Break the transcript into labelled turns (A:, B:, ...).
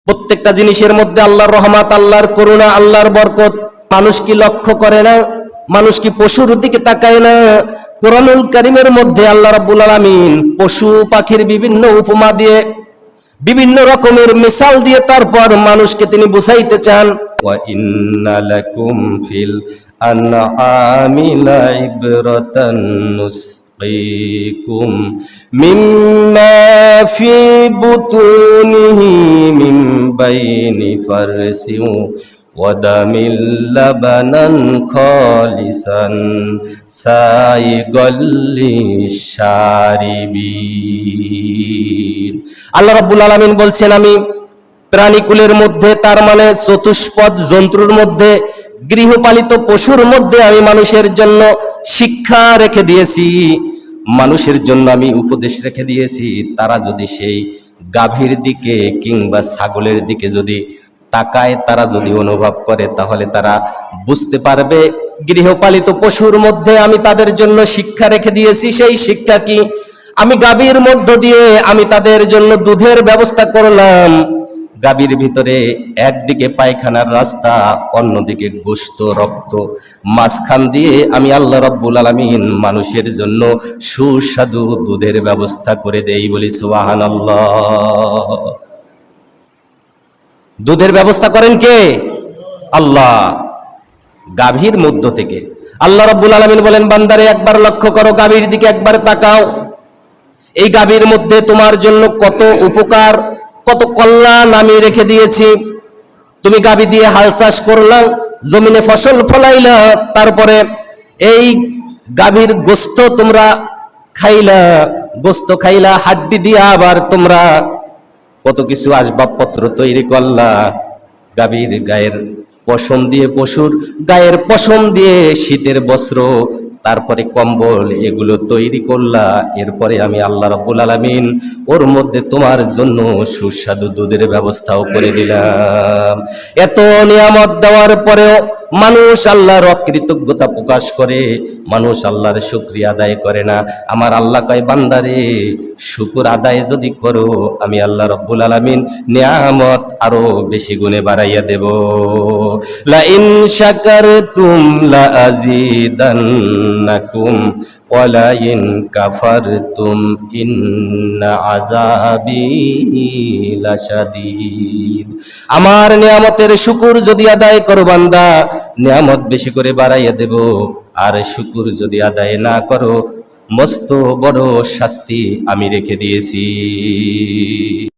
A: প্রত্যেকটা জিনিসের মধ্যে আল্লাহর রহমত, আল্লাহর করুণা, আল্লাহর বরকত। মানুষ কি লক্ষ্য করে না? মানুষ কি পশুর দিকে তাকায় না? কোরআনুল কারীমের মধ্যে আল্লাহ রাব্বুল আলামিন পশু পাখির বিভিন্ন উপমা দিয়ে, বিভিন্ন রকমের মিসাল দিয়ে তারপর মানুষকে তিনি বুঝাইতে চান। ওয়া ইন্না লাকুম ফিল আনআমি লাইবরাতান নুসকিকুম মিম্মা ফি বুতুনিহি মিন বাইনি ফারসিন ওয়াদামিল লাবানান খালিসান সাইগাল লিশারিবিন। আল্লাহ রাব্বুল আলামিন বলছেন, আমি প্রাণীকুলের মধ্যে, তার মানে চতুষ্পদ জন্তুর মধ্যে, গৃহপালিত পশুর মধ্যে আমি মানুষের জন্য শিক্ষা রেখে দিয়েছি, মানুষের জন্য আমি উপদেশ রেখে দিয়েছি। তারা যদি সেই গাভীর দিকে কিংবা ছাগলের দিকে যদি তাকায়, তারা যদি অনুভব করে, তাহলে তারা বুঝতে পারবে গৃহপালিত পশুর মধ্যে আমি তাদের জন্য শিক্ষা রেখে দিয়েছি। সেই শিক্ষা কি? আমি গাভীর মধ্য দিয়ে আমি তাদের জন্য দুধের ব্যবস্থা করলাম। গাভীর ভিতরে একদিকে পায়খানার রাস্তা, অন্যদিকে গোশত, রক্ত, মাঝখান দিয়ে আমি আল্লাহ রাব্বুল আলামিন মানুষের জন্য সুস্বাদু দুধের ব্যবস্থা করে দেই। বলি সুবহানাল্লাহ। দুধের ব্যবস্থা করেন কে? আল্লাহ। গাভীর মধ্য থেকে আল্লাহ রাব্বুল আলামিন বলেন, বান্দারে একবার লক্ষ্য করো, গাভীর দিকে একবার তাকাও। এই গাভীর মধ্যে তোমার জন্য কত উপকার, কত কল্যাণ আমি রেখে দিয়েছি। তুমি গাভী দিয়ে হাল চাষ করলা, জমিনে ফসল ফলাইলা, তারপরে এই গাভীর গোশত তোমরা খাইলা, গোশত খাইলা, হাড্ডি দিয়ে আবার তোমরা কত কিছু আসবাবপত্র তৈরি করলা। গাভীর গায়ের পশম দিয়ে, পশুর গায়ের পশম দিয়ে শীতের বস্ত্র, তারপরে কম্বল, এগুলো তৈরি করলা। এরপরে আমি আল্লাহ রাব্বুল আলামিন ওর মধ্যে তোমার জন্য সুস্বাদু দুধের ব্যবস্থাও করে দিলাম। এত নিয়ামত দেওয়ার পরেও মানুষ আল্লাহর অকৃতজ্ঞতা প্রকাশ করে, মানুষ আল্লাহর শুকরিয়া আদায় করে না। আমার আল্লাহ কয়, বান্দারে শুকর আদায় যদি করো, আমি আল্লাহ রাব্বুল আলামিন নিয়ামত আরো বেশি গুণে বাড়াইয়া দেব। লা ইন শাকারতুম লা আযীদান্নাকুম ওয়া লা ইন কাফারতুম ইন্না আযাবি লাশাদীদ। আমার নিয়ামতের শুকর যদি আদায় করো বান্দা, নিয়ামত বেশি করে বাড়াইয়া দেব। আর শুকর যদি আদায় না করো, মস্ত বড় শাস্তি আমি রেখে দিয়েছি।